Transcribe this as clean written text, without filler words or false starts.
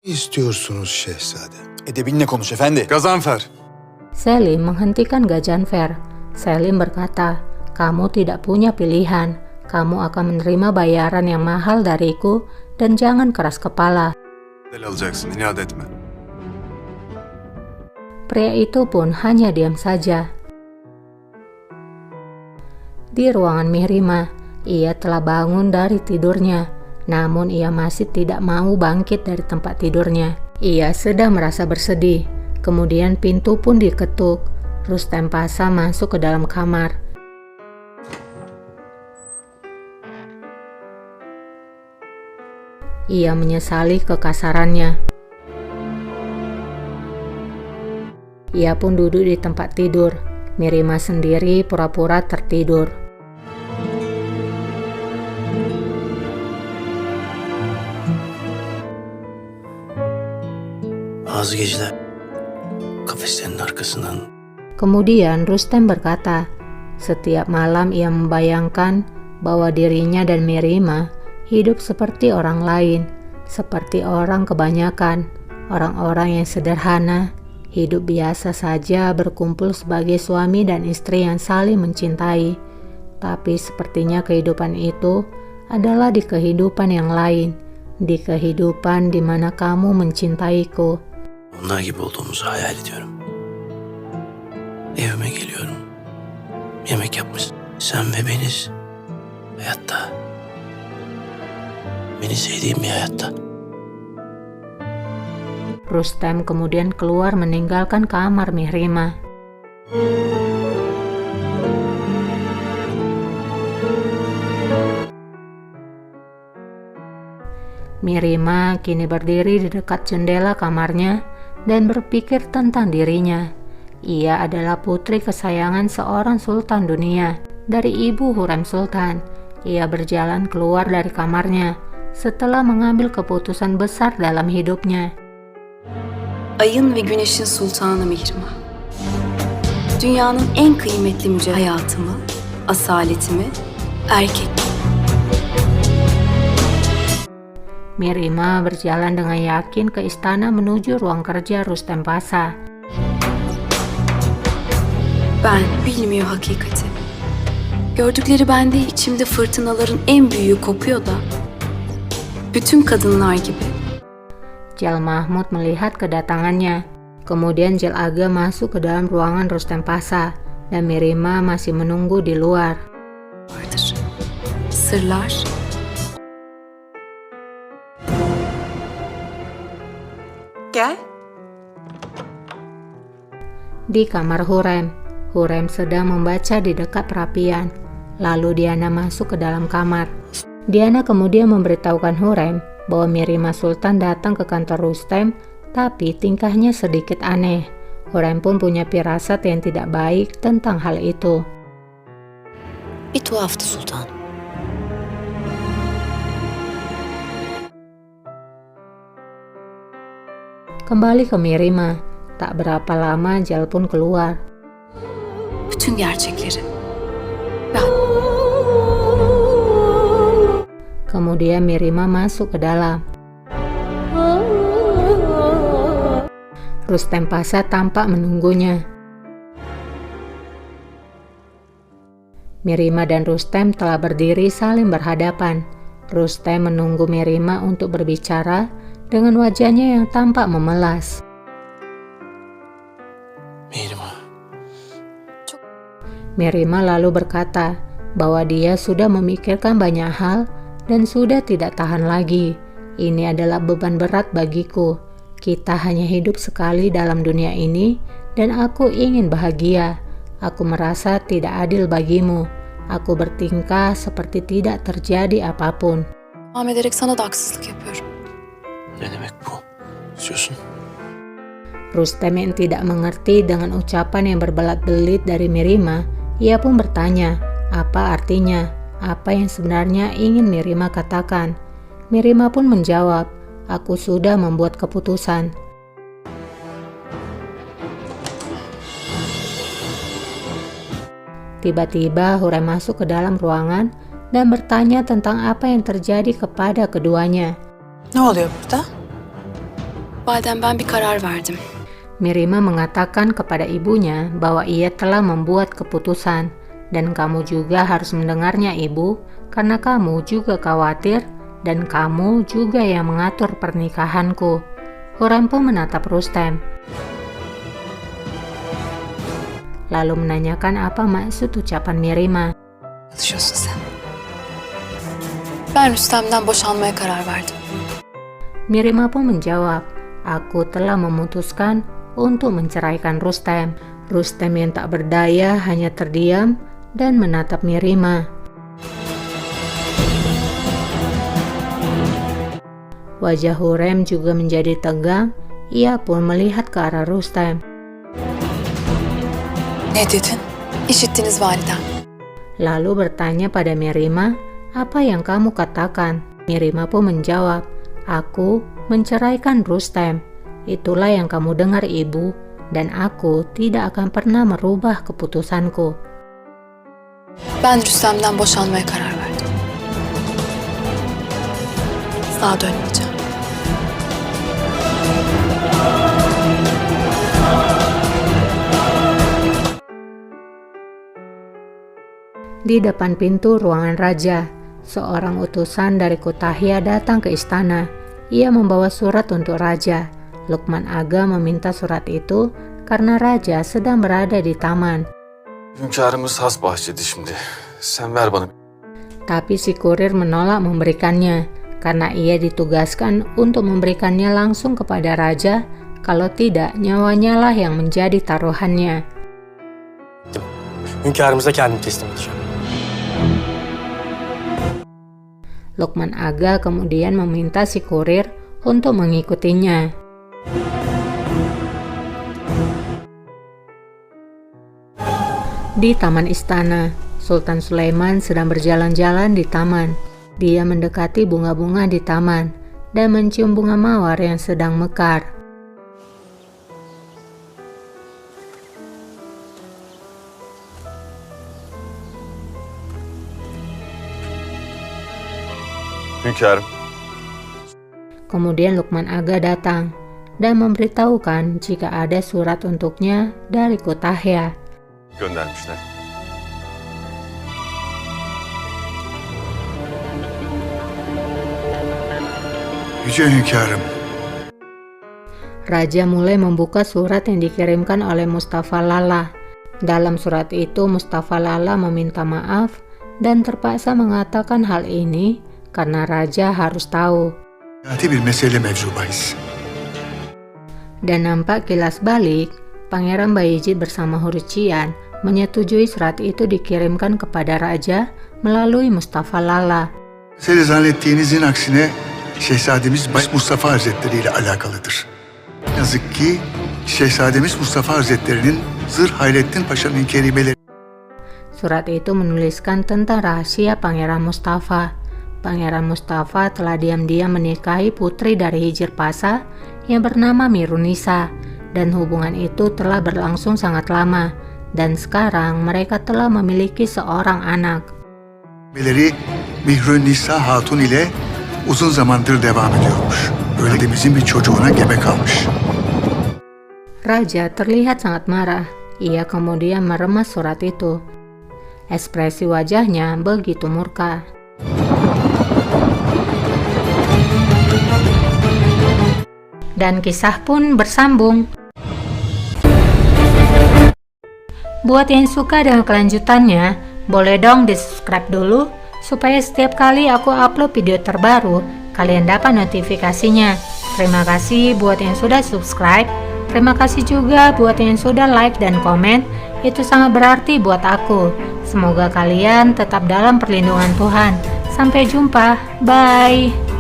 İstiyorsunuz şehzade? Edebinle konuş efendi. Gazanfer. Selim menghentikan Gazanfer. Selim berkata, "Kamu tidak punya pilihan. Kamu akan menerima bayaran yang mahal dariku dan jangan keras kepala." Bedel alacaksın, inat etme. Pria itu pun hanya diam saja. Di ruangan Mihrima, ia telah bangun dari tidurnya. Namun ia masih tidak mau bangkit dari tempat tidurnya. Ia sedang merasa bersedih. Kemudian pintu pun diketuk. Rustem Pasha masuk ke dalam kamar. Ia menyesali kekasarannya. Ia pun duduk di tempat tidur. Mihrima sendiri pura-pura tertidur. Bazı geceler kafeslerin arkasından Kemudian Rustem berkata, setiap malam ia membayangkan bahwa dirinya dan Mihrima hidup seperti orang lain, seperti orang kebanyakan, orang-orang yang sederhana, hidup biasa saja berkumpul sebagai suami dan istri yang saling mencintai. Tapi sepertinya kehidupan itu adalah di kehidupan yang lain, di kehidupan di mana kamu mencintaiku. onlar gibi olduğumuzu hayal ediyorum. Evime geliyorum. Yemek yapmış. Sen ve beniz. Hayatta. Beni sevdiğim bir hayatta. Rustem kemudian keluar meninggalkan kamar Mihrima. Mihrima kini berdiri di dekat jendela kamarnya dan berpikir tentang dirinya. Ia adalah putri kesayangan seorang sultan dunia, dari ibu Hurrem Sultan. Ia berjalan keluar dari kamarnya setelah mengambil keputusan besar dalam hidupnya. Ayın ve güneşin sultanı Mihrimah. Dünyanın en kıymetli hayatımı, asaletimi, erkekliğimi. Mihrima berjalan dengan yakin ke istana menuju ruang kerja Rustem Pasha. Ben bilmiyor hakikati. Gördükleri bende içimde fırtınaların en büyüğü kopuyor da. Bütün kadınlar gibi. Jal Mahmud melihat kedatangannya. Kemudian Jal Aga masuk ke dalam ruangan Rustem Pasha dan Mihrima masih menunggu di luar. Vardır. Sırlar. Gel. Di kamar Hurrem, Hurrem sedang membaca di dekat perapian. Lalu Diana masuk ke dalam kamar. Diana kemudian memberitahukan Hurrem bahwa Mihrima Sultan datang ke kantor Rustem, tapi tingkahnya sedikit aneh. Hurrem pun punya firasat yang tidak baik tentang hal itu. Bir tuhaftı sultanım. Kembali ke Mihrima, tak berapa lama Jal pun keluar. Bütün gerçekleri. Ben. Kemudian Mihrima masuk ke dalam. Rustem Pasha tampak menunggunya. Mihrima dan Rustem telah berdiri saling berhadapan. Rustem menunggu Mihrima untuk berbicara dengan wajahnya yang tampak memelas. Mihrimah. Mihrima lalu berkata bahwa dia sudah memikirkan banyak hal dan sudah tidak tahan lagi. Ini adalah beban berat bagiku. Kita hanya hidup sekali dalam dunia ini dan aku ingin bahagia. Aku merasa tidak adil bagimu. Aku bertingkah seperti tidak terjadi apapun. Devam ederek sana da haksızlık yapıyorum. Ne demek bu? İstiyorsun? Rustem yang tidak mengerti dengan ucapan yang berbelat-belit dari Mihrima, ia pun bertanya, apa artinya? Apa yang sebenarnya ingin Mihrima katakan? Mihrima pun menjawab, aku sudah membuat keputusan. Tiba-tiba Hurrem masuk ke dalam ruangan dan bertanya tentang apa yang terjadi kepada keduanya. Ne oluyor burada? Validem, ben bir karar verdim. Mirima mengatakan kepada ibunya bahwa ia telah membuat keputusan, dan kamu juga harus mendengarnya, Ibu, karena kamu juga khawatir dan kamu juga yang mengatur pernikahanku. Hurrem pun menatap Rustem, lalu menanyakan apa maksud ucapan Mirima. Çalışıyorsun sen. Ben Rüstem'den boşanmaya karar verdim. Mirima pun menjawab, aku telah memutuskan untuk menceraikan Rustem. Rustem yang tak berdaya hanya terdiam dan menatap Mirima. Wajah Hurrem juga menjadi tegang, ia pun melihat ke arah Rustem. Ne dedin? İşittiniz validem. Lalu bertanya pada Mirima, apa yang kamu katakan? Mirima pun menjawab, aku menceraikan Rustem. Itulah yang kamu dengar, Ibu, dan aku tidak akan pernah merubah keputusanku. Ben Rüstem'den boşanmaya karar verdim. Sağa dönmeyeceğim. Di depan pintu ruangan raja, seorang utusan dari Kutahya datang ke istana. Ia membawa surat untuk raja. Lukman Aga meminta surat itu karena raja sedang berada di taman. Hünkârımız has bahçede şimdi. Sen ver bana. Tapi si kurir menolak memberikannya karena ia ditugaskan untuk memberikannya langsung kepada raja, kalau tidak nyawanya lah yang menjadi taruhannya. Hünkârımıza kendimi teslim edeceğim. Lukman Aga kemudian meminta si kurir untuk mengikutinya. Di taman istana, Sultan Sulaiman sedang berjalan-jalan di taman. Dia mendekati bunga-bunga di taman dan mencium bunga mawar yang sedang mekar. Hünkârım. Kemudian Lukman Aga datang dan memberitahukan jika ada surat untuknya dari Kutahya. Göndermişler. Yüce hünkârım, Raja mulai membuka surat yang dikirimkan oleh Mustafa Lala. Dalam surat itu Mustafa Lala meminta maaf dan terpaksa mengatakan hal ini karena raja harus tahu. hayati bir mesele mevzu bahis. Dan nampak kilas balik, Pangeran Bayezid bersama Hurcian menyetujui surat itu dikirimkan kepada raja melalui Mustafa Lala. Mesele zannettiğinizin aksine Şehzademiz Mustafa Hazretleri ile alakalıdır. Ne yazık ki Şehzademiz Mustafa Hazretleri'nin Zırh Hayrettin Paşa'nın kerimeleri. Surat itu menuliskan tentang rahasia Pangeran Mustafa. Pangeran Mustafa telah diam-diam menikahi putri dari Hijir Pasha yang bernama Mirunisa, dan hubungan itu telah berlangsung sangat lama, dan sekarang mereka telah memiliki seorang anak. Kerimeleri Mihrün-Nisa Hatun ile uzun zamandır devam ediyormuş. Böylemizin bir çocuğuna gebe kalmış. Raja terlihat sangat marah. Ia kemudian meremas surat itu. Ekspresi wajahnya begitu murka. Dan kisah pun bersambung. Buat yang suka dengan kelanjutannya, boleh dong di-subscribe dulu supaya setiap kali aku upload video terbaru, kalian dapat notifikasinya. Terima kasih buat yang sudah subscribe. Terima kasih juga buat yang sudah like dan komen. Itu sangat berarti buat aku. Semoga kalian tetap dalam perlindungan Tuhan. Sampai jumpa. Bye.